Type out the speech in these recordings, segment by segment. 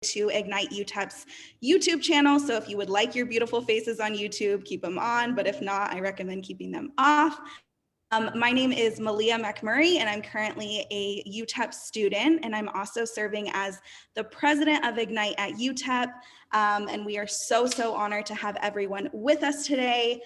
to Ignite UTEP's YouTube channel. So if you would like your beautiful faces on YouTube, keep them on. But if not, I recommend keeping them off. My name is Malia McMurray, and I'm currently a UTEP student, and I'm also serving as the president of Ignite at UTEP. And we are so honored to have everyone with us today.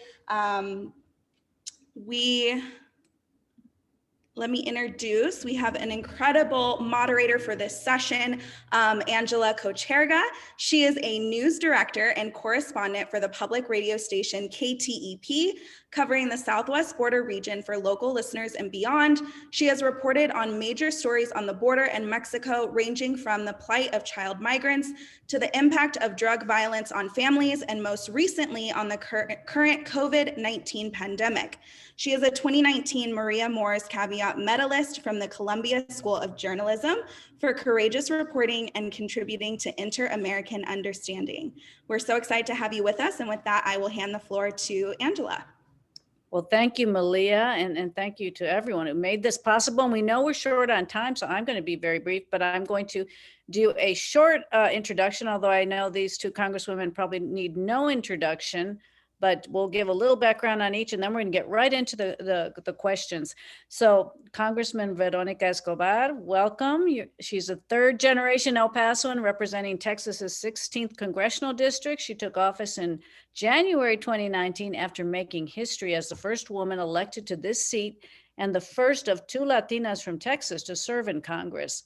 Let me introduce, we have an incredible moderator for this session, Angela Kocherga. She is a news director and correspondent for the public radio station KTEP, covering the Southwest border region for local listeners and beyond. She has reported on major stories on the border and Mexico, ranging from the plight of child migrants to the impact of drug violence on families, and most recently on the current COVID-19 pandemic. She is a 2019 Maria Morris Caveat Medalist from the Columbia School of Journalism for courageous reporting and contributing to inter-American understanding. We're so excited to have you with us, and with that, I will hand the floor to Angela. Well, thank you, Malia, and thank you to everyone who made this possible. And we know we're short on time, so I'm going to be very brief, but I'm going to do a short introduction, although I know these two congresswomen probably need no introduction, but we'll give a little background on each, and then we're going to get right into the questions. So Congressman Veronica Escobar, welcome. She's a third generation El Pasoan representing Texas's 16th congressional district. She took office in January 2019 after making history as the first woman elected to this seat and the first of two Latinas from Texas to serve in Congress.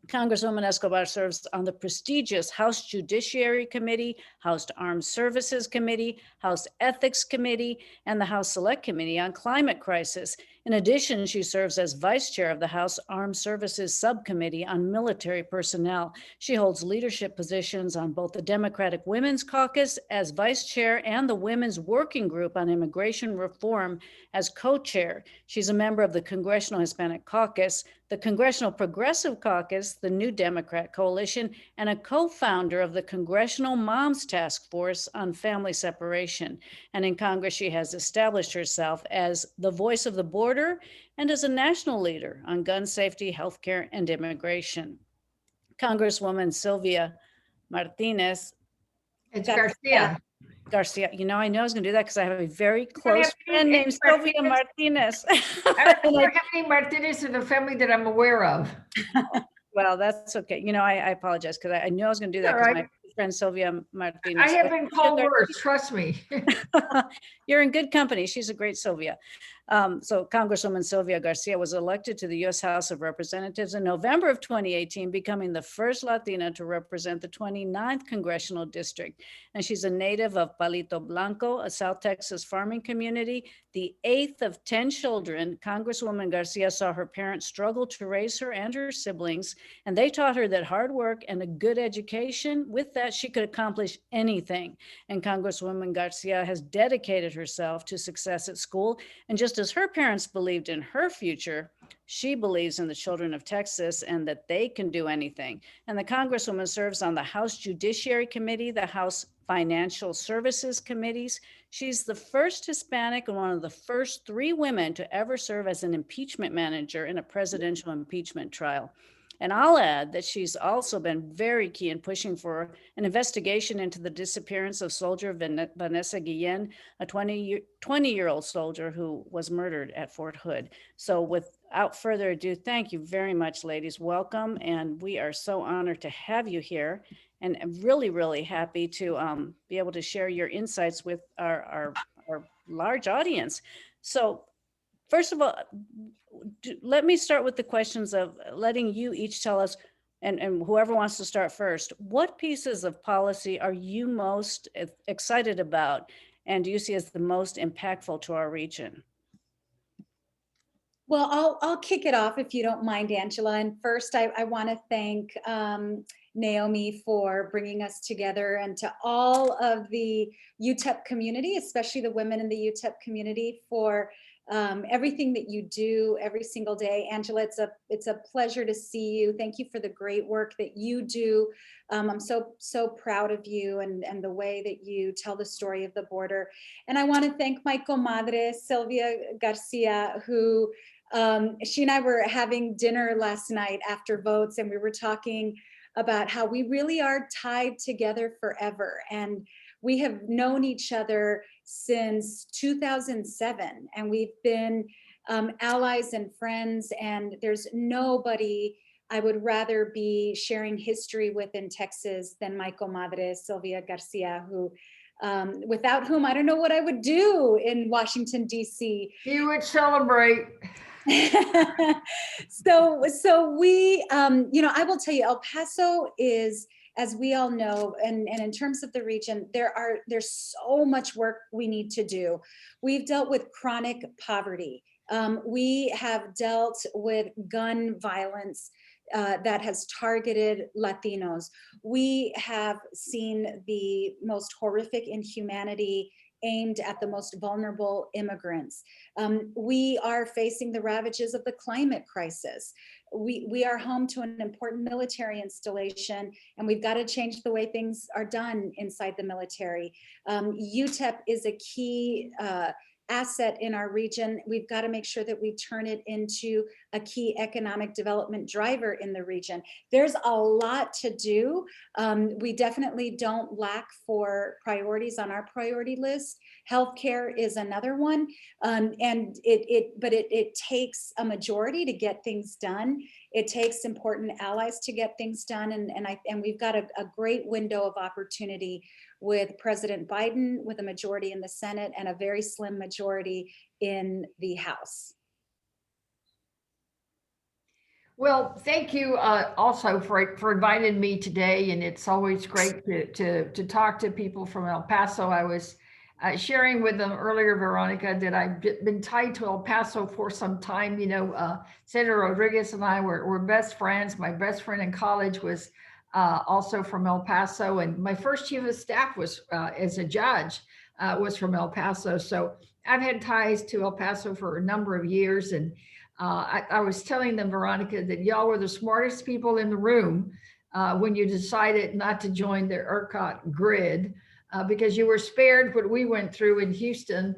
Congresswoman Escobar serves on the prestigious House Judiciary Committee, House Armed Services Committee, House Ethics Committee, and the House Select Committee on Climate Crisis. In addition, she serves as vice chair of the House Armed Services Subcommittee on Military Personnel. She holds leadership positions on both the Democratic Women's Caucus as vice chair and the Women's Working Group on Immigration Reform as co-chair. She's a member of the Congressional Hispanic Caucus, the Congressional Progressive Caucus, the New Democrat Coalition, and a co-founder of the Congressional Moms Task Force on Family Separation. And in Congress, she has established herself as the voice of the border and as a national leader on gun safety, healthcare, and immigration. Congresswoman Sylvia Martinez. It's Garcia. Garcia, you know I was going to do that because I have a very close friend named Sylvia Martinez. I don't have any Martinez in the family that I'm aware of. Well, that's okay. I apologize because I knew I was going to do that because my friend Sylvia Martinez. I have been called worse, trust me. You're in good company. She's a great Sylvia. So Congresswoman Sylvia Garcia was elected to the U.S. House of Representatives in November of 2018, becoming the first Latina to represent the 29th Congressional District. And she's a native of Palito Blanco, a South Texas farming community. The 8th of 10 children, Congresswoman Garcia saw her parents struggle to raise her and her siblings, and they taught her that hard work and a good education, with that she could accomplish anything. And Congresswoman Garcia has dedicated herself to success at school, and just as her parents believed in her future, she believes in the children of Texas and that they can do anything. And the Congresswoman serves on the House Judiciary Committee, the House Financial Services Committees. She's the first Hispanic and one of the first 3 women to ever serve as an impeachment manager in a presidential impeachment trial. And I'll add that she's also been very key in pushing for an investigation into the disappearance of soldier Vanessa Guillen, a 20-year-old soldier who was murdered at Fort Hood. So without further ado, thank you very much, ladies. Welcome. And we are so honored to have you here, and really, really happy to be able to share your insights with our large audience. So first of all, let me start with the questions of letting you each tell us, and whoever wants to start first, what pieces of policy are you most excited about and do you see as the most impactful to our region? Well, I'll kick it off if you don't mind, Angela. And first, I want to thank Naomi for bringing us together, and to all of the UTEP community, especially the women in the UTEP community, for everything that you do every single day. Angela, it's a pleasure to see you. Thank you for the great work that you do. I'm so proud of you and the way that you tell the story of the border. And I want to thank my comadre, Sylvia Garcia, who she and I were having dinner last night after votes, and we were talking about how we really are tied together forever. And we have known each other since 2007, and we've been allies and friends, and there's nobody I would rather be sharing history with in Texas than my comadre, Sylvia Garcia, who, without whom I don't know what I would do in Washington, D.C. You would celebrate. So we, I will tell you, El Paso is, as we all know, and in terms of the region, there's so much work we need to do. We've dealt with chronic poverty. We have dealt with gun violence that has targeted Latinos. We have seen the most horrific inhumanity aimed at the most vulnerable immigrants. We are facing the ravages of the climate crisis. We are home to an important military installation, and we've got to change the way things are done inside the military. UTEP is a key asset in our region. We've got to make sure that we turn it into a key economic development driver in the region. There's a lot to do. We definitely don't lack for priorities on our priority list. Healthcare is another one, and it takes a majority to get things done. It takes important allies to get things done, and we've got a great window of opportunity with President Biden, with a majority in the Senate and a very slim majority in the House. Well, thank you also for inviting me today, and it's always great to talk to people from El Paso. I was sharing with them earlier, Veronica, that I've been tied to El Paso for some time. Senator Rodriguez and I were best friends. My best friend in college was also from El Paso, and my first chief of staff was as a judge was from El Paso. So I've had ties to El Paso for a number of years, and I was telling them, Veronica, that y'all were the smartest people in the room when you decided not to join the ERCOT grid, because you were spared what we went through in Houston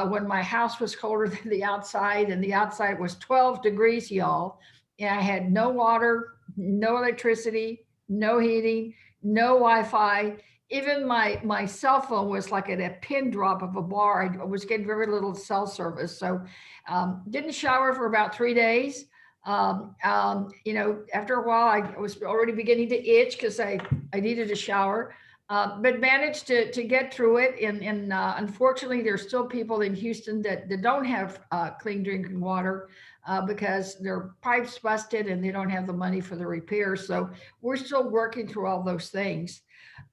when my house was colder than the outside, and the outside was 12 degrees, y'all. And I had no water, no electricity, no heating, no Wi-Fi. Even my cell phone was like at a pin drop of a bar. I was getting very little cell service. So didn't shower for about 3 days. After a while, I was already beginning to itch because I needed a shower, but managed to get through it. And unfortunately, there's still people in Houston that don't have clean drinking water because their pipes busted and they don't have the money for the repairs. So we're still working through all those things.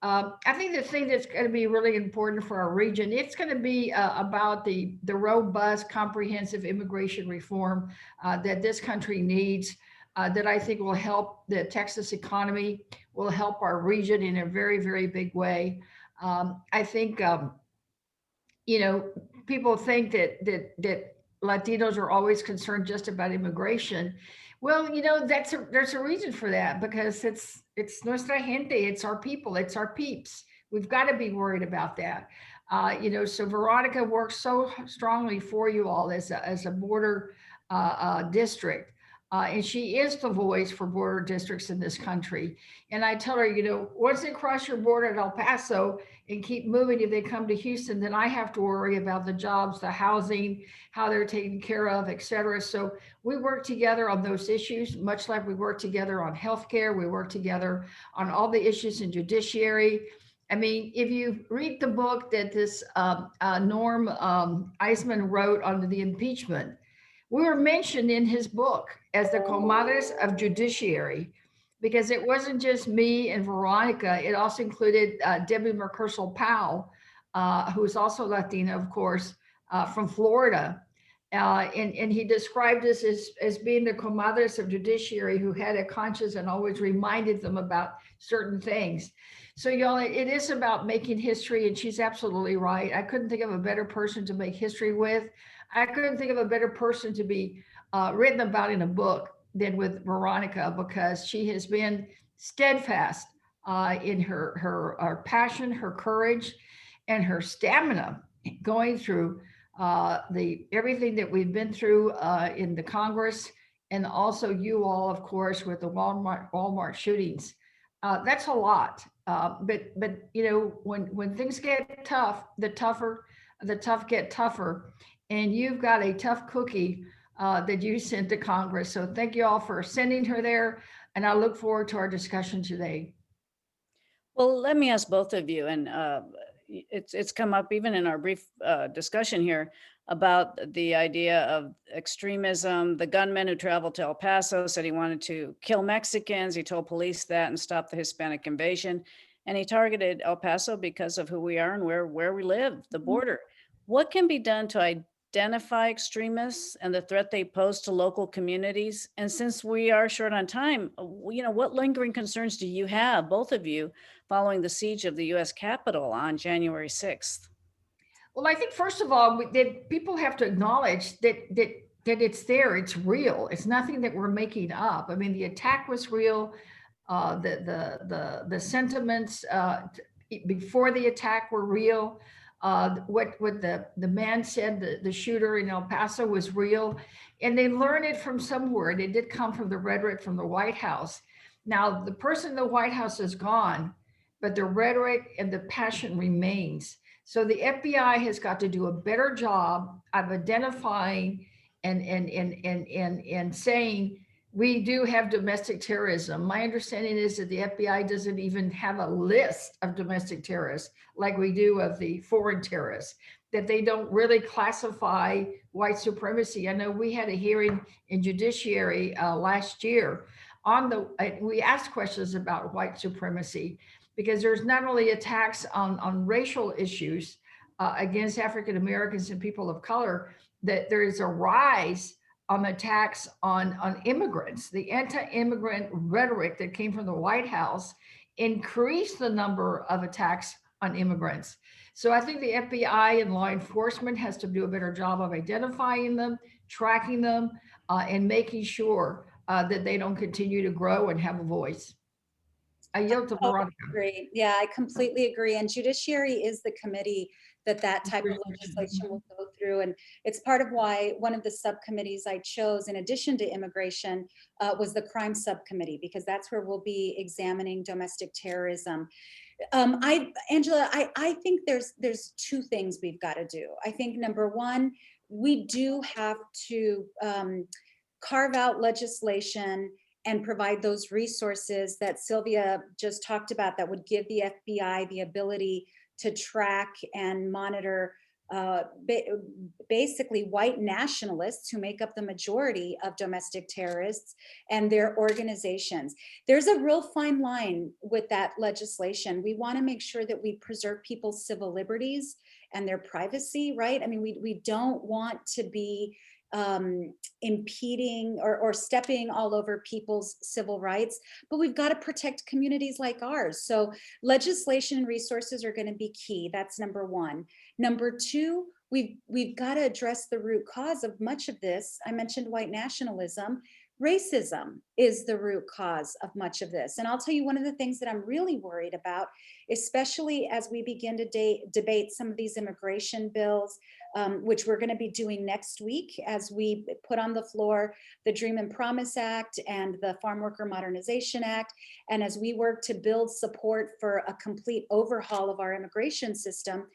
I think the thing that's going to be really important for our region, it's going to be about the robust, comprehensive immigration reform that this country needs, that I think will help the Texas economy, will help our region in a very, very big way. I think, people think that Latinos are always concerned just about immigration. Well, there's a reason for that, because it's nuestra gente, it's our people, it's our peeps. We've got to be worried about that. So Veronica works so strongly for you all as a border district. And she is the voice for border districts in this country. And I tell her, once they cross your border at El Paso and keep moving, if they come to Houston, then I have to worry about the jobs, the housing, how they're taken care of, et cetera. So we work together on those issues, much like we work together on healthcare. We work together on all the issues in judiciary. I mean, if you read the book that this Norm Eisman wrote on the impeachment, we were mentioned in his book as the comadres of judiciary, because it wasn't just me and Veronica. It also included Debbie Merkersel-Powell, who's also Latina, of course, from Florida. And he described us as being the comadres of judiciary who had a conscience and always reminded them about certain things. So, y'all, it is about making history, and she's absolutely right. I couldn't think of a better person to make history with. I couldn't think of a better person to be written about in a book than with Veronica, because she has been steadfast in her passion, her courage, and her stamina going through everything that we've been through in the Congress, and also you all, of course, with the Walmart shootings. That's a lot. But you know, when things get tough, the tough get tougher, and you've got a tough cookie that you sent to Congress. So thank you all for sending her there, and I look forward to our discussion today. Well, let me ask both of you, and it's come up even in our brief discussion here about the idea of extremism. The gunman who traveled to El Paso said he wanted to kill Mexicans. He told police that and stop the Hispanic invasion. And he targeted El Paso because of who we are and where we live, the border. What can be done to identify extremists and the threat they pose to local communities? And since we are short on time, what lingering concerns do you have, both of you, following the siege of the US Capitol on January 6th? Well, I think first of all, that people have to acknowledge that it's there, it's real. It's nothing that we're making up. I mean, the attack was real. The sentiments before the attack were real. What the man said, the shooter in El Paso, was real, and they learned it from somewhere. It did come from the rhetoric from the White House. Now, the person in the White House is gone, but the rhetoric and the passion remains. So the FBI has got to do a better job of identifying and saying we do have domestic terrorism. My understanding is that the FBI doesn't even have a list of domestic terrorists like we do of the foreign terrorists, that they don't really classify white supremacy. I know we had a hearing in judiciary last year we asked questions about white supremacy, because there's not only attacks on racial issues against African Americans and people of color, that there is a rise on attacks on immigrants. The anti-immigrant rhetoric that came from the White House increased the number of attacks on immigrants. So I think the FBI and law enforcement has to do a better job of identifying them, tracking them, and making sure that they don't continue to grow and have a voice. I yield to Veronica. Agree. Yeah, I completely agree. And judiciary is the committee that type of legislation will go through. And it's part of why one of the subcommittees I chose, in addition to immigration, was the crime subcommittee, because that's where we'll be examining domestic terrorism. Angela, I think there's two things we've got to do. I think number one, we do have to carve out legislation and provide those resources that Sylvia just talked about that would give the FBI the ability to track and monitor basically white nationalists who make up the majority of domestic terrorists and their organizations. There's a real fine line with that legislation. We want to make sure that we preserve people's civil liberties and their privacy, right? I mean, we don't want to be impeding or stepping all over people's civil rights, but we've got to protect communities like ours. So legislation and resources are going to be key. That's number one. Number two, we've got to address the root cause of much of this. I mentioned white nationalism. Racism is the root cause of much of this. And I'll tell you, one of the things that I'm really worried about, especially as we begin to debate some of these immigration bills, which we're going to be doing next week as we put on the floor the Dream and Promise Act and the Farm Worker Modernization Act, and as we work to build support for a complete overhaul of our immigration system,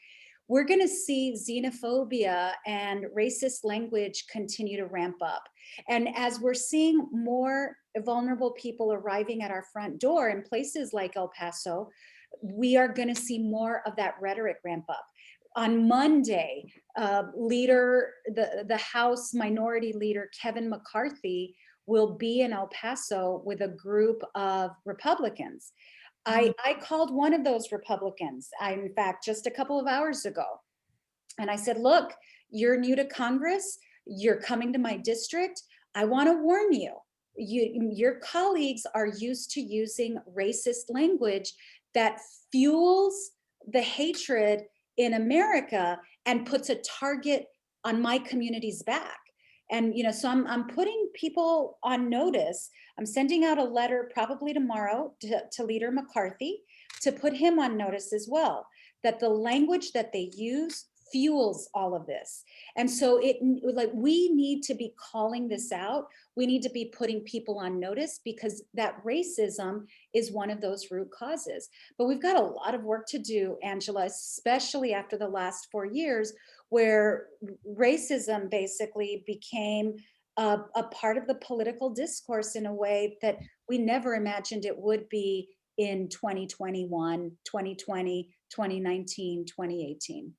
we're going to see xenophobia and racist language continue to ramp up. And as we're seeing more vulnerable people arriving at our front door in places like El Paso, we are going to see more of that rhetoric ramp up. On Monday, the House Minority Leader Kevin McCarthy will be in El Paso with a group of Republicans. I called one of those Republicans, in fact, just a couple of hours ago. And I said, look, you're new to Congress. You're coming to my district. I want to warn you, your colleagues are used to using racist language that fuels the hatred in America and puts a target on my community's back. And, so I'm putting people on notice. I'm sending out a letter probably tomorrow to Leader McCarthy to put him on notice as well, that the language that they use fuels all of this. And so we need to be calling this out. We need to be putting people on notice, because that racism is one of those root causes. But we've got a lot of work to do, Angela, especially after the last 4 years, where racism basically became a part of the political discourse in a way that we never imagined it would be in 2021, 2020, 2019, 2018.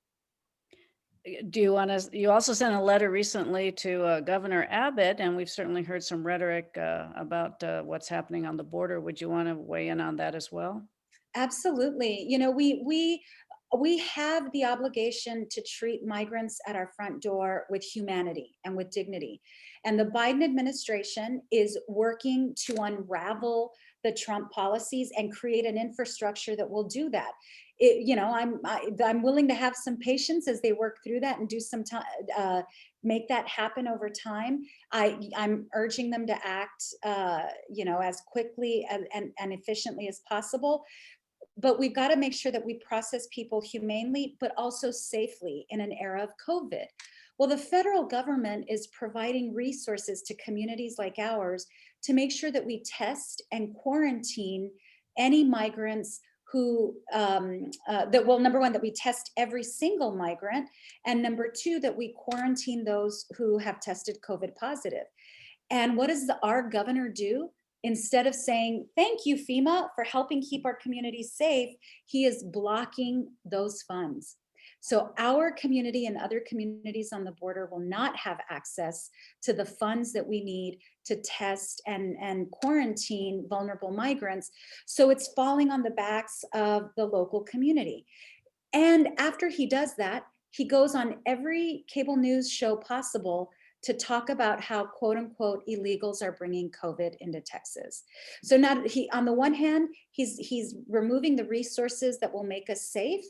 Do you want to, you also sent a letter recently to Governor Abbott, and we've certainly heard some rhetoric about what's happening on the border. Would you want to weigh in on that as well? Absolutely. You know, we have the obligation to treat migrants at our front door with humanity and with dignity. And the Biden administration is working to unravel the Trump policies and create an infrastructure that will do that. I'm willing to have some patience as they work through that and do some time, make that happen over time. I'm urging them to act, as quickly and efficiently as possible. But we've got to make sure that we process people humanely, but also safely in an era of COVID. Well, the federal government is providing resources to communities like ours to make sure that we test and quarantine any migrants who, number one, that we test every single migrant, and number two, that we quarantine those who have tested COVID positive. And what does our governor do? Instead of saying, thank you, FEMA, for helping keep our communities safe, he is blocking those funds. So our community and other communities on the border will not have access to the funds that we need to test and quarantine vulnerable migrants. So it's falling on the backs of the local community. And after he does that, he goes on every cable news show possible to talk about how quote unquote illegals are bringing COVID into Texas. So now on the one hand, he's removing the resources that will make us safe.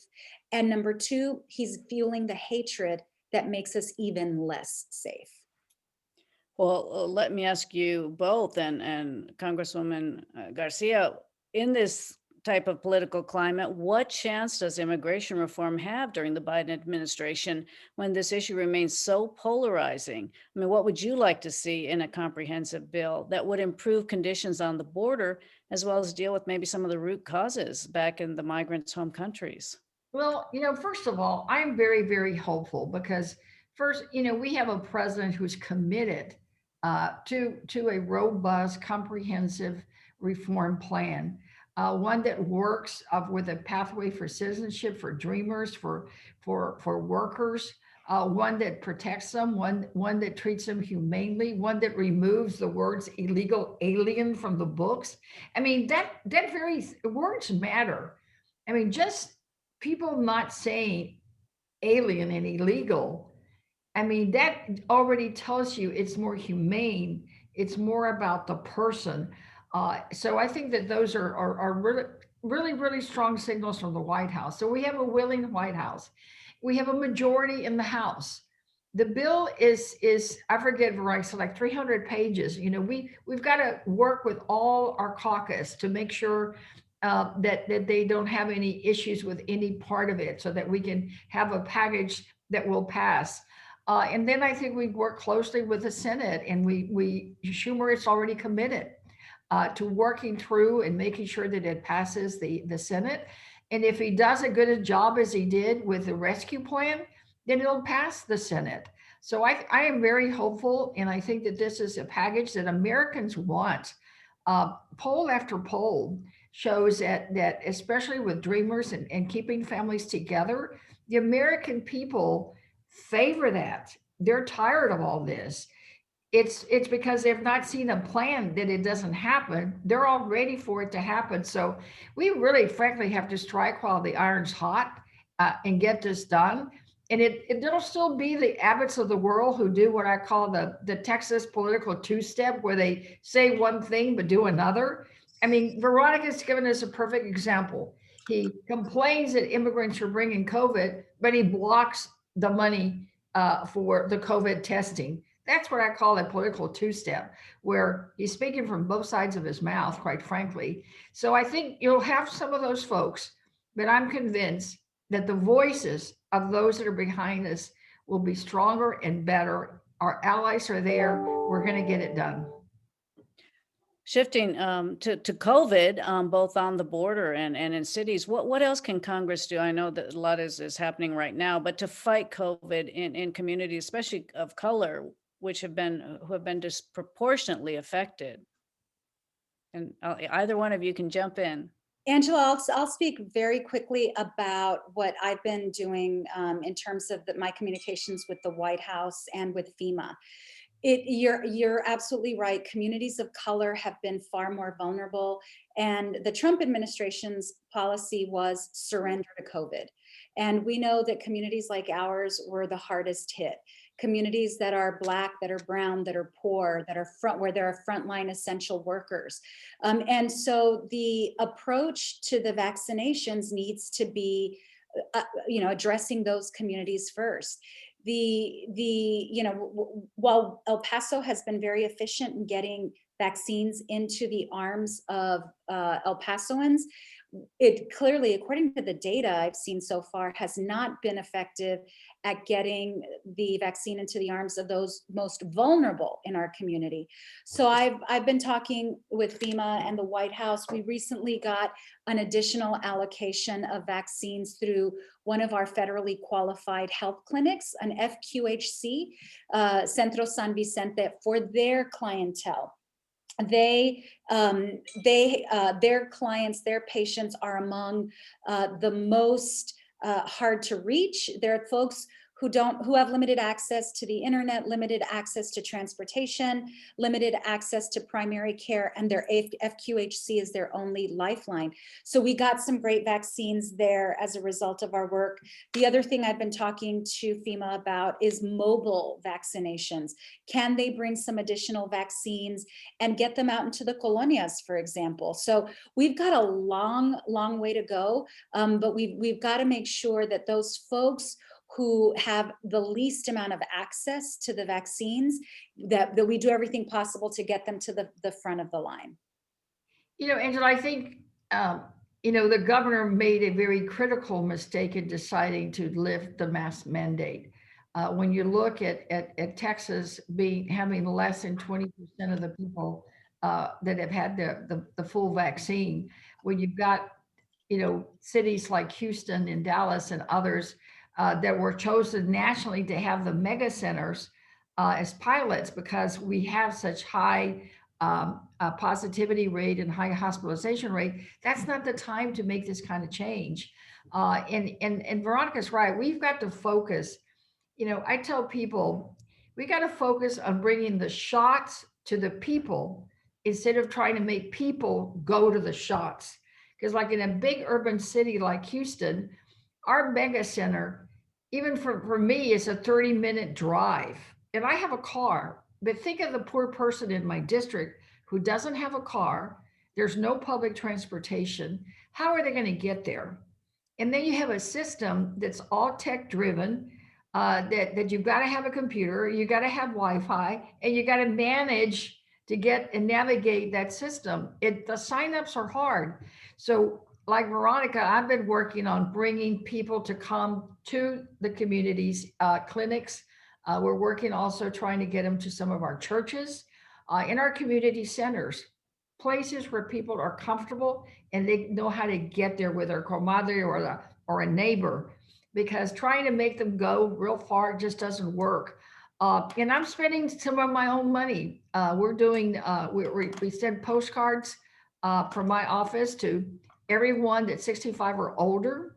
And number two, he's fueling the hatred that makes us even less safe. Well, let me ask you both, and Congresswoman Garcia, in this type of political climate, what chance does immigration reform have during the Biden administration when this issue remains so polarizing? I mean, what would you like to see in a comprehensive bill that would improve conditions on the border, as well as deal with maybe some of the root causes back in the migrants' home countries? Well, first of all, I'm very, very hopeful because first, we have a president who's committed to a robust, comprehensive reform plan. One that works with a pathway for citizenship, for dreamers, for workers, one that protects them, one that treats them humanely, one that removes the words illegal alien from the books. I mean, that very words matter. I mean, just people not saying alien and illegal, I mean, that already tells you it's more humane. It's more about the person. So I think that those are really, really, really strong signals from the White House. So we have a willing White House. We have a majority in the House. The bill is I forget, Veronica, like 300 pages. We've got to work with all our caucus to make sure that they don't have any issues with any part of it, so that we can have a package that will pass. And then I think we work closely with the Senate, and Schumer is already committed to working through and making sure that it passes the Senate. And if he does a good a job as he did with the rescue plan, then it'll pass the Senate. So I am very hopeful, and I think that this is a package that Americans want. Poll after poll shows that especially with dreamers and keeping families together, the American people favor that. They're tired of all this. It's because they've not seen a plan that it doesn't happen. They're all ready for it to happen. So we really, frankly, have to strike while the iron's hot and get this done. And it'll still be the Abbotts of the world who do what I call the Texas political two-step, where they say one thing but do another. I mean, Veronica's given us a perfect example. He complains that immigrants are bringing COVID, but he blocks the money for the COVID testing. That's what I call a political two-step, where he's speaking from both sides of his mouth, quite frankly. So I think you'll have some of those folks, but I'm convinced that the voices of those that are behind us will be stronger and better. Our allies are there. We're going to get it done. Shifting to COVID, both on the border and in cities, what else can Congress do? I know that a lot is happening right now, but to fight COVID in communities, especially of color, who have been disproportionately affected. And either one of you can jump in. Angela, I'll speak very quickly about what I've been doing in terms of my communications with the White House and with FEMA. You're absolutely right. Communities of color have been far more vulnerable, and the Trump administration's policy was surrender to COVID. And we know that communities like ours were the hardest hit. Communities that are Black, that are brown, that are poor, where there are frontline essential workers. And so the approach to the vaccinations needs to be addressing those communities first. While El Paso has been very efficient in getting vaccines into the arms of El Pasoans, it clearly, according to the data I've seen so far, has not been effective at getting the vaccine into the arms of those most vulnerable in our community. So I've been talking with FEMA and the White House. We recently got an additional allocation of vaccines through one of our federally qualified health clinics, an FQHC, Centro San Vicente, for their clientele. Their clients, their patients are among the most hard to reach. They're folks who have limited access to the internet, limited access to transportation, limited access to primary care, and their FQHC is their only lifeline. So we got some great vaccines there as a result of our work. The other thing I've been talking to FEMA about is mobile vaccinations. Can they bring some additional vaccines and get them out into the colonias, for example? So we've got a long, long way to go, but we've got to make sure that those folks who have the least amount of access to the vaccines, that we do everything possible to get them to the front of the line. Angela, I think, the governor made a very critical mistake in deciding to lift the mask mandate. When you look at Texas having less than 20% of the people that have had the full vaccine, when you've got, cities like Houston and Dallas and others that were chosen nationally to have the mega centers as pilots because we have such high positivity rate and high hospitalization rate, that's not the time to make this kind of change. And Veronica's right. We've got to focus. I tell people we got to focus on bringing the shots to the people instead of trying to make people go to the shots. Because like in a big urban city like Houston, our mega center, even for me, is a 30-minute drive. And I have a car, but think of the poor person in my district who doesn't have a car. There's no public transportation. How are they going to get there? And then you have a system that's all tech driven, that you've got to have a computer, you got to have Wi-Fi, and you got to manage to get and navigate that system. The signups are hard. So like Veronica, I've been working on bringing people to come to the communities, clinics. We're working also trying to get them to some of our churches, in our community centers, places where people are comfortable and they know how to get there with their comadre or a neighbor, because trying to make them go real far just doesn't work. And I'm spending some of my own money. We're doing, we send postcards from my office to everyone that's 65 or older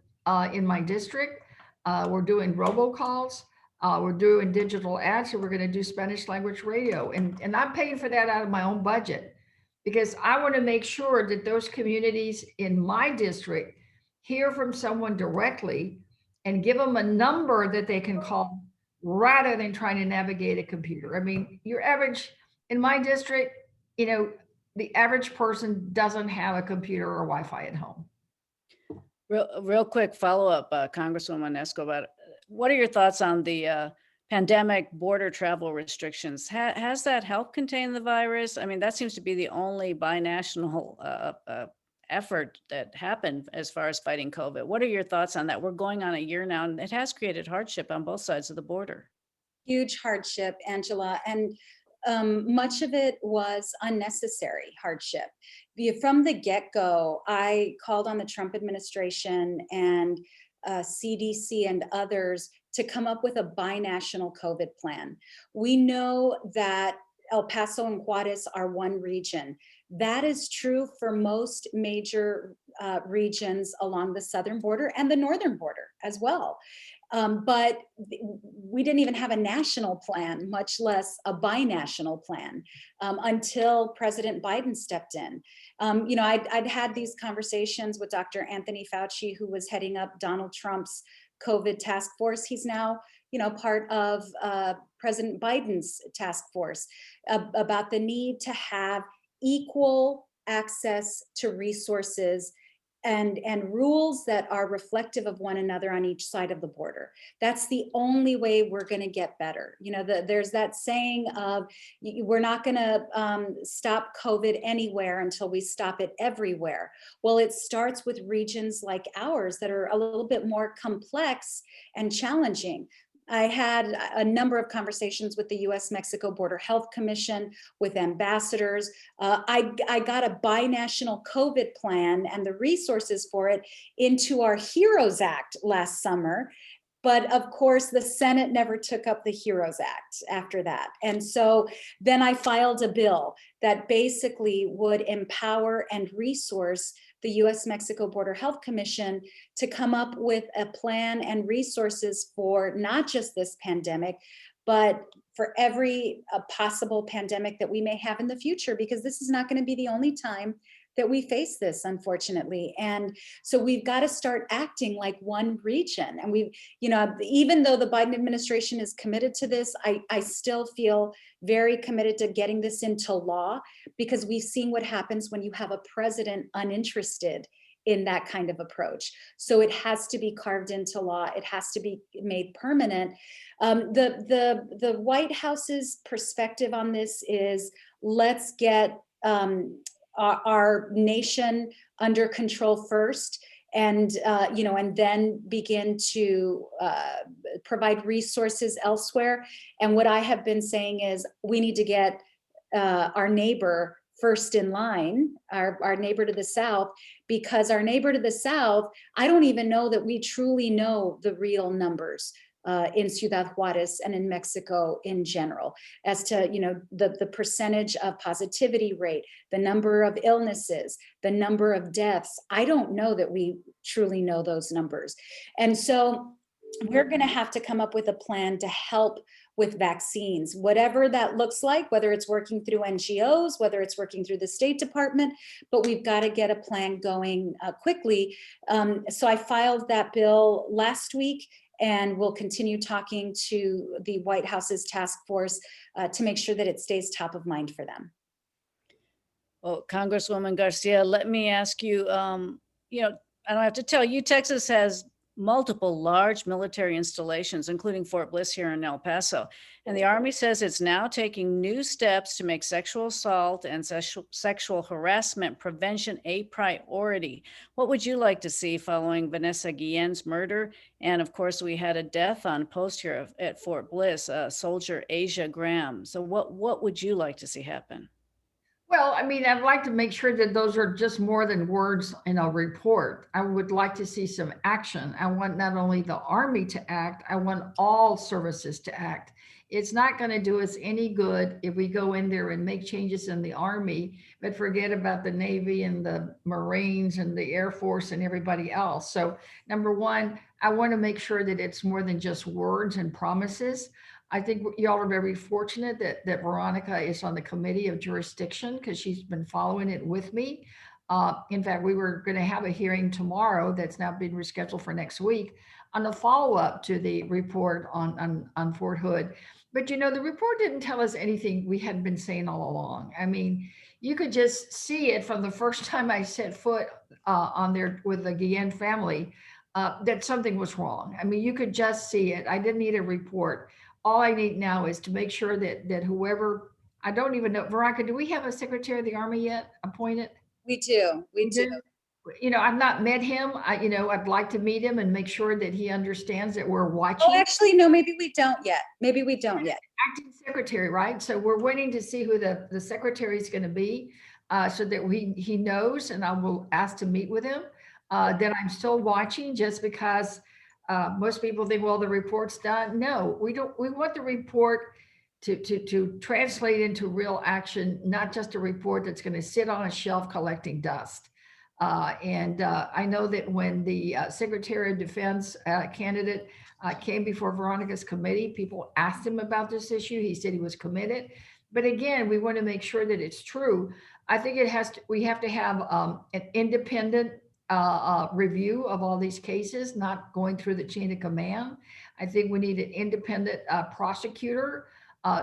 in my district. We're doing robocalls. We're doing digital ads, and we're going to do Spanish language radio. And I'm paying for that out of my own budget because I want to make sure that those communities in my district hear from someone directly and give them a number that they can call rather than trying to navigate a computer. I mean, your average, in my district, the average person doesn't have a computer or Wi-Fi at home. Real quick follow-up, Congresswoman Escobar. What are your thoughts on the pandemic border travel restrictions? Has that helped contain the virus? I mean, that seems to be the only binational effort that happened as far as fighting COVID. What are your thoughts on that? We're going on a year now, and it has created hardship on both sides of the border. Huge hardship, Angela, and much of it was unnecessary hardship. From the get-go, I called on the Trump administration and CDC and others to come up with a binational COVID plan. We know that El Paso and Juarez are one region. That is true for most major regions along the southern border and the northern border as well. But we didn't even have a national plan, much less a binational plan, until President Biden stepped in. I'd had these conversations with Dr. Anthony Fauci, who was heading up Donald Trump's COVID task force. He's now, part of President Biden's task force, about the need to have equal access to resources and rules that are reflective of one another on each side of the border. That's the only way we're going to get better. There's that saying of, we're not going to stop COVID anywhere until we stop it everywhere. Well, it starts with regions like ours that are a little bit more complex and challenging. I had a number of conversations with the U.S.-Mexico Border Health Commission, with ambassadors. I got a binational COVID plan and the resources for it into our HEROES Act last summer. But of course, the Senate never took up the HEROES Act after that. And so then I filed a bill that basically would empower and resource the U.S.-Mexico Border Health Commission to come up with a plan and resources for not just this pandemic, but for every possible pandemic that we may have in the future, because this is not going to be the only time that we face this, unfortunately. And so we've got to start acting like one region. And even though the Biden administration is committed to this, I still feel very committed to getting this into law, because we've seen what happens when you have a president uninterested in that kind of approach. So it has to be carved into law. It has to be made permanent. The White House's perspective on this is, let's get our nation under control first, and then begin to provide resources elsewhere. And what I have been saying is, we need to get our neighbor first in line, our neighbor to the south, because our neighbor to the south, I don't even know that we truly know the real numbers in Ciudad Juarez and in Mexico in general, as to the percentage of positivity rate, the number of illnesses, the number of deaths. I don't know that we truly know those numbers. And so we're going to have to come up with a plan to help with vaccines, whatever that looks like, whether it's working through NGOs, whether it's working through the State Department, but we've got to get a plan going quickly. So I filed that bill last week, and we'll continue talking to the White House's task force to make sure that it stays top of mind for them. Well, Congresswoman Garcia, let me ask you, I don't have to tell you, Texas has multiple large military installations, including Fort Bliss here in El Paso. And the Army says it's now taking new steps to make sexual assault and sexual harassment prevention a priority. What would you like to see following Vanessa Guillen's murder? And of course, we had a death on post here at Fort Bliss, soldier Asia Graham. So what would you like to see happen? Well, I mean, I'd like to make sure that those are just more than words in a report. I would like to see some action. I want not only the Army to act, I want all services to act. It's not going to do us any good if we go in there and make changes in the Army, but forget about the Navy and the Marines and the Air Force and everybody else. So number one, I want to make sure that it's more than just words and promises. I think y'all are very fortunate that Veronica is on the committee of jurisdiction, because she's been following it with me. In fact, we were going to have a hearing tomorrow that's now been rescheduled for next week on the follow-up to the report on Fort Hood. But the report didn't tell us anything we had been saying all along. I mean, you could just see it from the first time I set foot on there with the Guillen family, that something was wrong. I mean, you could just see it. I didn't need a report. All I need now is to make sure that whoever, I don't even know, Veronica, do we have a Secretary of the Army yet appointed? We do. I've not met him. I'd like to meet him and make sure that he understands that we're Oh, watching. actually, no, maybe we don't yet. Maybe we don't yet. Acting secretary, right? So we're waiting to see who the secretary is going to be, so that he knows, and I will ask to meet with him. Then I'm still watching, just because most people think, well, the report's done. No, we don't. We want the report to translate into real action, not just a report that's going to sit on a shelf collecting dust. And I know that when the Secretary of Defense candidate came before Veronica's committee, people asked him about this issue. He said he was committed. But again, we want to make sure that it's true. I think we have to have an independent review of all these cases, not going through the chain of command. I think we need an independent prosecutor,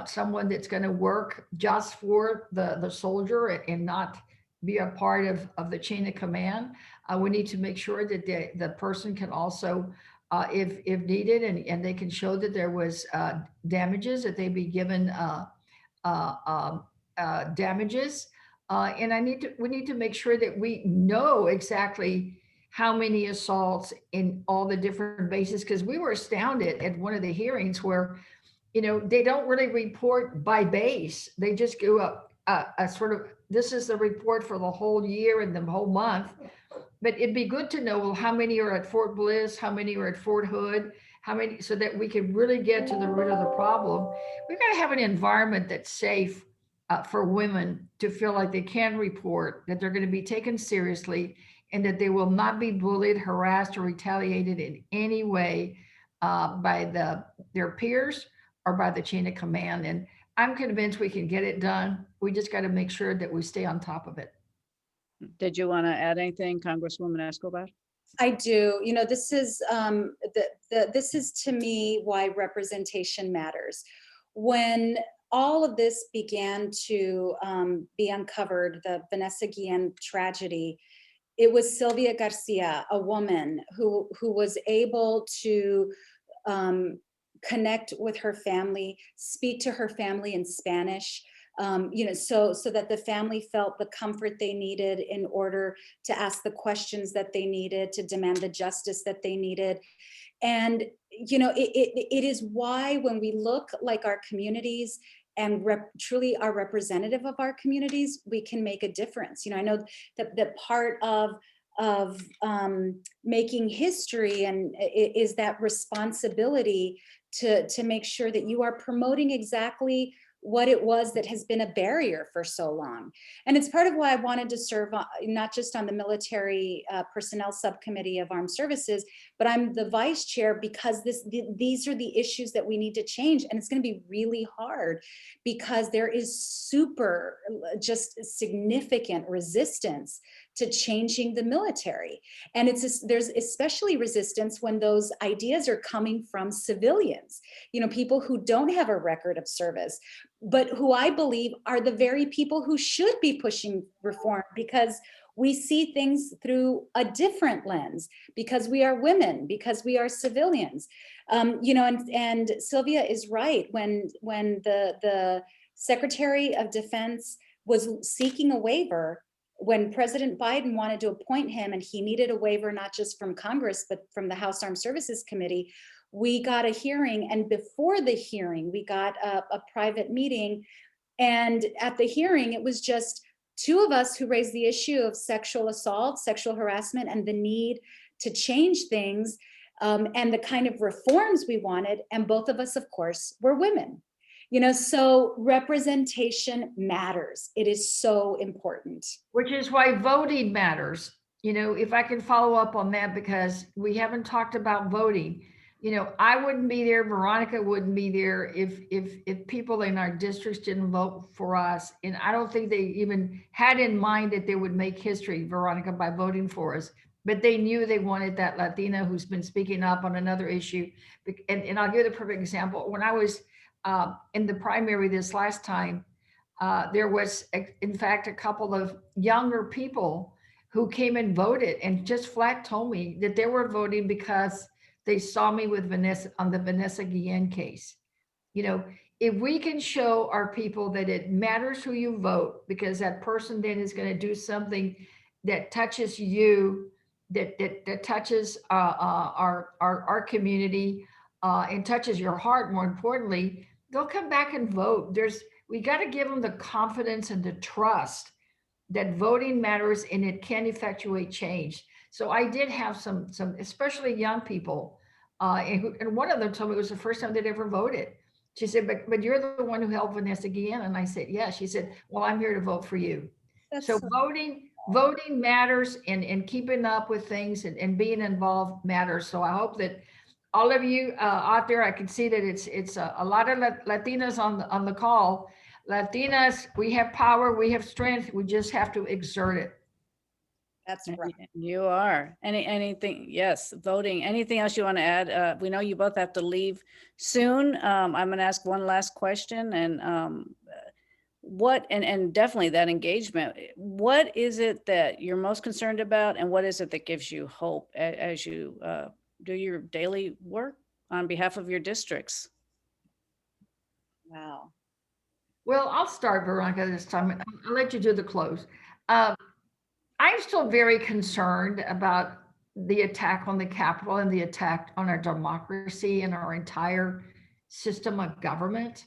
someone that's going to work just for the soldier and not be a part of the chain of command. We need to make sure that the person can also, if needed, and they can show that there was damages, that they be given damages. And we need to make sure that we know exactly how many assaults in all the different bases, because we were astounded at one of the hearings where, they don't really report by base. They just go up a sort of, this is the report for the whole year and the whole month. But it'd be good to know, well, how many are at Fort Bliss, how many are at Fort Hood, how many, so that we can really get to the root of the problem. We've got to have an environment that's safe for women to feel like they can report, that they're going to be taken seriously, and that they will not be bullied, harassed, or retaliated in any way by their peers or by the chain of command. And I'm convinced we can get it done. We just got to make sure that we stay on top of it. Did you want to add anything, Congresswoman Escobar? I do. This is this is to me why representation matters. When all of this began to be uncovered, the Vanessa Guillen tragedy, it was Sylvia Garcia, a woman who was able to connect with her family, speak to her family in Spanish, so that the family felt the comfort they needed in order to ask the questions that they needed, to demand the justice that they needed. And, it is why when we look like our communities and truly are representative of our communities, we can make a difference. I know that part of making history and is that responsibility to make sure that you are promoting exactly what it was that has been a barrier for so long. And it's part of why I wanted to serve not just on the military personnel subcommittee of armed services, but I'm the vice chair because these are the issues that we need to change. And it's going to be really hard because there is super just significant resistance to changing the military. And there's especially resistance when those ideas are coming from civilians, people who don't have a record of service, but who I believe are the very people who should be pushing reform, because we see things through a different lens, because we are women, because we are civilians. And Sylvia is right. When the Secretary of Defense was seeking a waiver, when President Biden wanted to appoint him, and he needed a waiver not just from Congress, but from the House Armed Services Committee, we got a hearing. And before the hearing, we got a private meeting. And at the hearing, it was just two of us who raised the issue of sexual assault, sexual harassment, and the need to change things and the kind of reforms we wanted. And both of us, of course, were women. So representation matters. It is so important. Which is why voting matters. If I can follow up on that, because we haven't talked about voting. I wouldn't be there, Veronica wouldn't be there if people in our districts didn't vote for us. And I don't think they even had in mind that they would make history, Veronica, by voting for us. But they knew they wanted that Latina who's been speaking up on another issue. And I'll give you the perfect example. When I was in the primary this last time, there was, in fact, a couple of younger people who came and voted and just flat told me that they were voting because they saw me with Vanessa on the Vanessa Guillen case. If we can show our people that it matters who you vote, because that person then is going to do something that touches you, that touches our community, and touches your heart, more importantly, they'll come back and vote. We got to give them the confidence and the trust that voting matters and it can effectuate change. So I did have some, especially young people, and one of them told me it was the first time they'd ever voted. She said, but you're the one who helped Vanessa Guillen. And I said, yeah. She said, well, I'm here to vote for you. That's So so voting matters, and keeping up with things, and being involved matters. So I hope that all of you out there, I can see that it's a lot of Latinas on the call. Latinas, we have power, we have strength, we just have to exert it. that's right. You are. Anything? Yes, voting. Anything else you want to add? We know you both have to leave soon. I'm going to ask one last question, and what, and definitely that engagement. What is it that you're most concerned about, and what is it that gives you hope as you do your daily work on behalf of your districts? Wow. Well, I'll start, Veronica, this time. I'll let you do the close. Um, I'm still very concerned about the attack on the Capitol and the attack on our democracy and our entire system of government.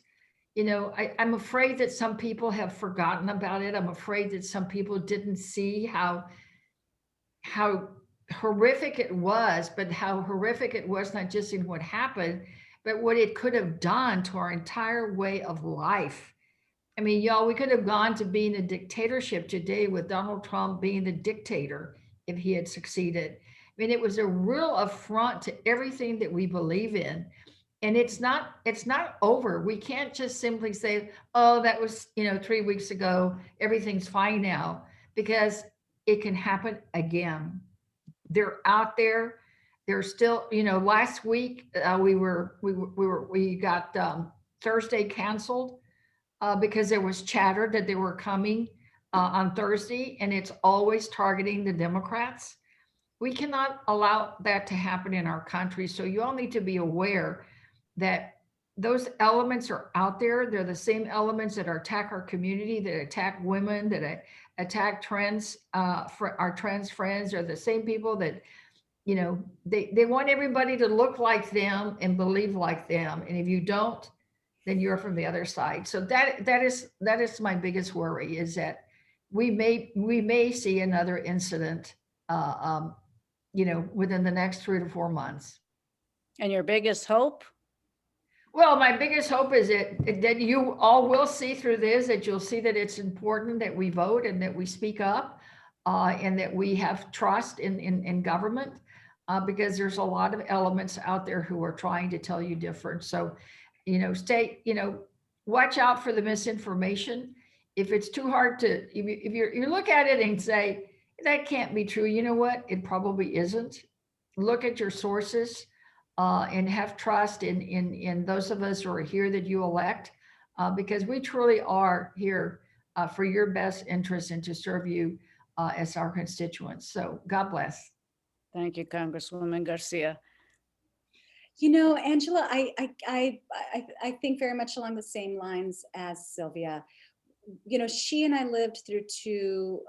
You know, I'm afraid that some people have forgotten about it. I'm afraid that some people didn't see how horrific it was, but how horrific it was not just in what happened, but what it could have done to our entire way of life. I mean, y'all, we could have gone to being a dictatorship today with Donald Trump being the dictator if he had succeeded. I mean, it was a real affront to everything that we believe in. And it's not over. We can't just simply say, oh, that was, 3 weeks ago, everything's fine now, because it can happen again. They're out there. They're still, last week we got Thursday canceled because there was chatter that they were coming on Thursday, and it's always targeting the Democrats. We cannot allow that to happen in our country. So you all need to be aware that those elements are out there. They're the same elements that attack our community, that attack women, that attack trans, for our trans friends. Are the same people that, they want everybody to look like them and believe like them. And if you don't, then you're from the other side. So that is my biggest worry, is that we may see another incident, within the next 3 to 4 months. And your biggest hope? Well, my biggest hope is that you all will see through this, that you'll see that it's important that we vote and that we speak up, and that we have trust in government, because there's a lot of elements out there who are trying to tell you different. So, watch out for the misinformation. If it's too hard to, if you look at it and say, that can't be true, you know what? It probably isn't. Look at your sources, and have trust in those of us who are here that you elect, because we truly are here for your best interest and to serve you as our constituents. So God bless. Thank you, Congresswoman Garcia. Angela, I think very much along the same lines as Sylvia. She and I lived through 2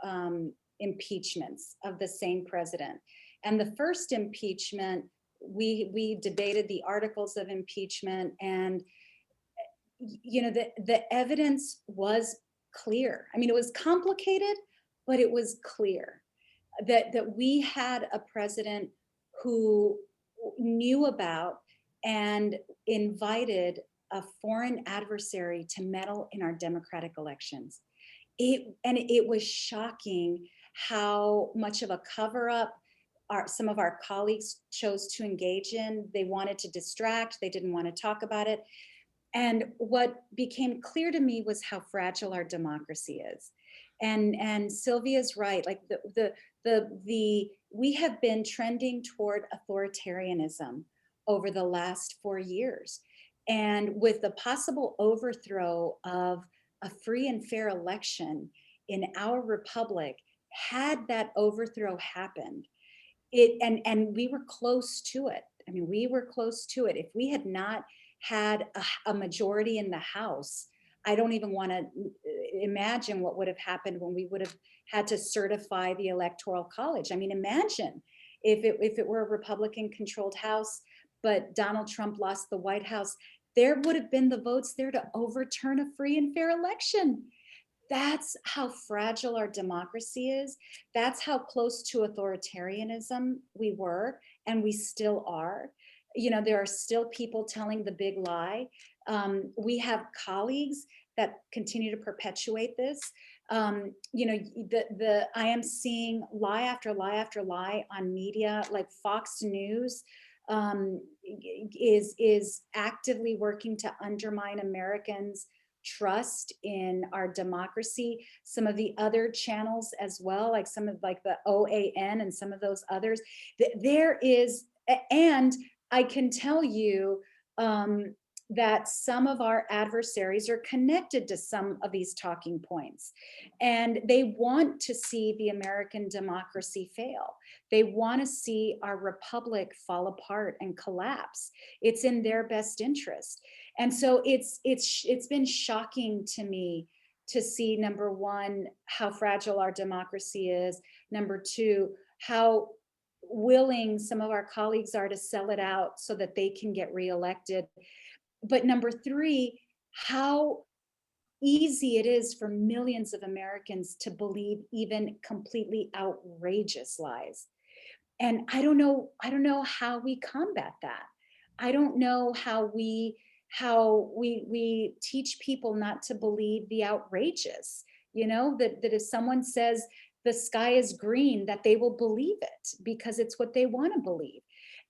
impeachments of the same president. And the first impeachment, we debated the articles of impeachment, and the evidence was clear. I mean, it was complicated, but it was clear that we had a president who knew about and invited a foreign adversary to meddle in our democratic elections. It was shocking how much of a cover-up some of our colleagues chose to engage in. They wanted to distract. They didn't want to talk about it. And what became clear to me was how fragile our democracy is. And Sylvia's right. Like we have been trending toward authoritarianism over the last 4 years. And with the possible overthrow of a free and fair election in our republic, had that overthrow happened, and we were close to it. I mean, we were close to it. If we had not had a majority in the House, I don't even want to imagine what would have happened when we would have had to certify the Electoral College. I mean, imagine if it were a Republican controlled House, but Donald Trump lost the White House, there would have been the votes there to overturn a free and fair election. That's how fragile our democracy is. That's how close to authoritarianism we were, and we still are. You know, there are still people telling the big lie. We have colleagues that continue to perpetuate this. You know, I am seeing lie after lie after lie on media, like Fox News is actively working to undermine Americans' trust in our democracy. Some of the other channels as well, like some of like the OAN and some of those others, there is, and I can tell you that some of our adversaries are connected to some of these talking points, and they want to see the American democracy fail. They want to see our republic fall apart and collapse. It's in their best interest. And so it's been shocking to me to see, number one, how fragile our democracy is. Number two, how willing some of our colleagues are to sell it out so that they can get reelected. But number three, how easy it is for millions of Americans to believe even completely outrageous lies. And I don't know how we combat that. I don't know how we teach people not to believe the outrageous, you know, that if someone says the sky is green, that they will believe it because it's what they want to believe.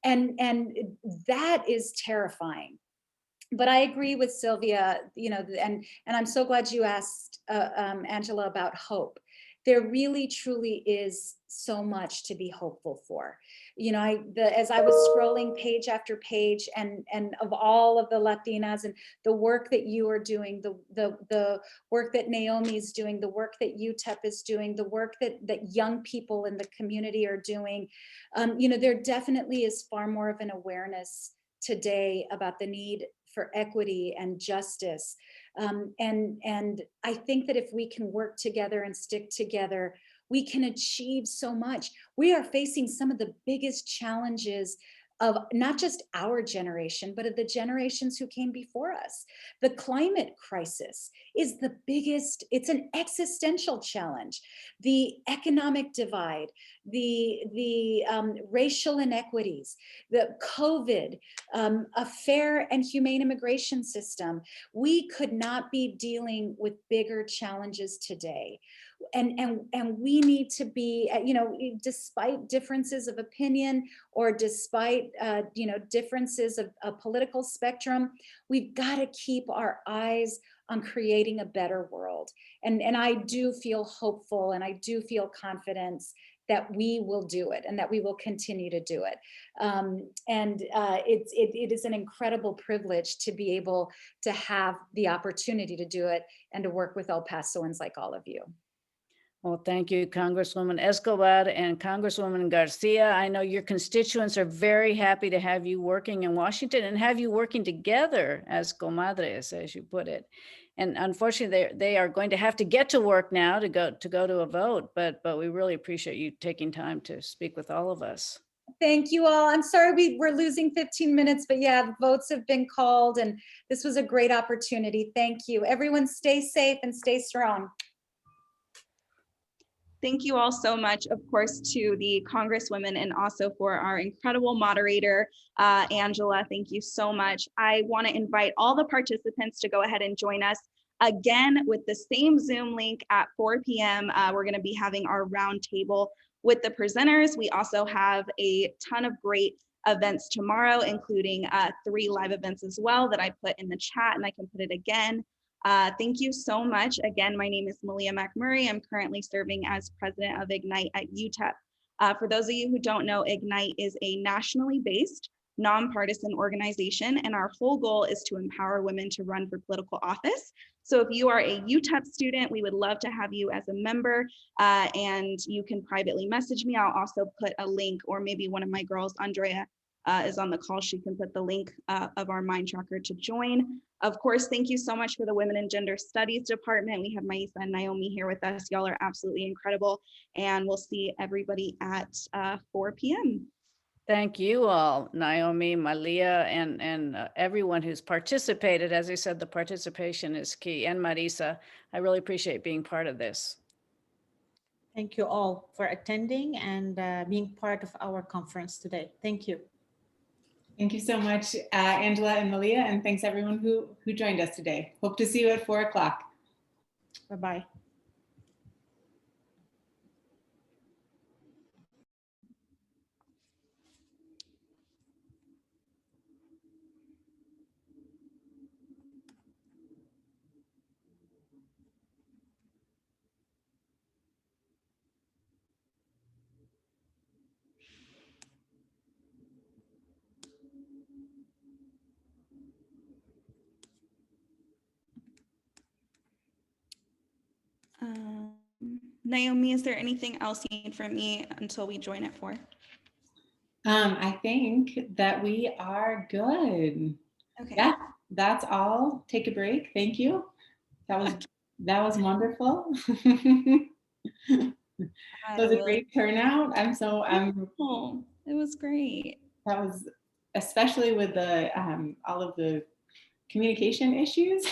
And that is terrifying. But I agree with Sylvia, you know, and I'm so glad you asked Angela about hope. There really, truly is so much to be hopeful for. You know, as I was scrolling page after page, and of all of the Latinas and the work that you are doing, the work that Naomi is doing, the work that UTEP is doing, the work that young people in the community are doing, you know, there definitely is far more of an awareness today about the need for equity and justice. And I think that if we can work together and stick together, we can achieve so much. We are facing some of the biggest challenges of not just our generation, but of the generations who came before us. The climate crisis is the biggest, it's an existential challenge. The economic divide, the racial inequities, the COVID, a fair and humane immigration system. We could not be dealing with bigger challenges today. And we need to be, you know, despite differences of opinion or despite, you know, differences of a political spectrum, we've got to keep our eyes on creating a better world. And I do feel hopeful, and I do feel confidence that we will do it and that we will continue to do it. It is an incredible privilege to be able to have the opportunity to do it and to work with El Pasoans like all of you. Well, thank you, Congresswoman Escobar and Congresswoman Garcia. I know your constituents are very happy to have you working in Washington and have you working together as comadres, as you put it. And unfortunately, they are going to have to get to work now to go to a vote, but we really appreciate you taking time to speak with all of us. Thank you all. I'm sorry we're losing 15 minutes, but yeah, the votes have been called and this was a great opportunity. Thank you. Everyone stay safe and stay strong. Thank you all so much, of course, to the Congresswomen and also for our incredible moderator, Angela. Thank you so much. I want to invite all the participants to go ahead and join us again with the same Zoom link at 4 p.m. We're going to be having our roundtable with the presenters. We also have a ton of great events tomorrow, including 3 live events as well that I put in the chat, and I can put it again. Thank you so much. Again, my name is Malia McMurray. I'm currently serving as president of Ignite at UTEP. For those of you who don't know, Ignite is a nationally based, nonpartisan organization, and our whole goal is to empower women to run for political office. So if you are a UTEP student, we would love to have you as a member, and you can privately message me. I'll also put a link, or maybe one of my girls, Andrea, is on the call, she can put the link of our Mind Tracker to join. Of course, thank you so much for the Women and Gender Studies Department. We have Maisa and Naomi here with us. Y'all are absolutely incredible. And we'll see everybody at 4 p.m. Thank you all, Naomi, Malia, and everyone who's participated. As I said, the participation is key. And Marisa, I really appreciate being part of this. Thank you all for attending and being part of our conference today. Thank you. Thank you so much, Angela and Malia, and thanks everyone who joined us today. Hope to see you at 4 o'clock. Bye-bye. Naomi, is there anything else you need from me until we join at 4? I think that we are good. Okay. Yeah, that's all. Take a break. Thank you. That was wonderful. It was a great turnout. It was great. That was especially with the all of the communication issues.